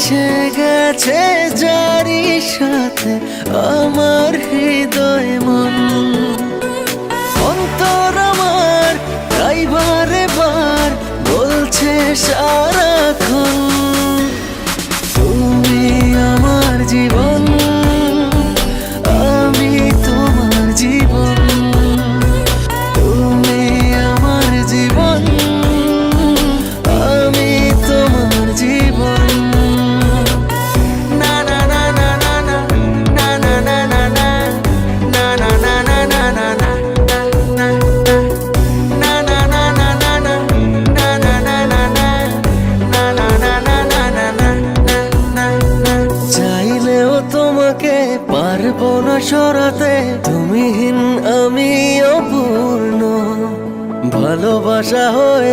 মিশে গেছে যারি সাথে আমার হৃদয় মন। অন্তর আমার তাই বারে বার বলছে সারাক্ষণ, তুমি আমার জীবন, আমি তোমার জীবন। তুমি আমার জীবন, আমি তোমার জীবন। না না না না না না না না না না না না না না না না না না চাইলেও তোমাকে পারবো না সরাতে, তুমিহীন আমি অপূর্ণ। ভালোবাসা হয়ে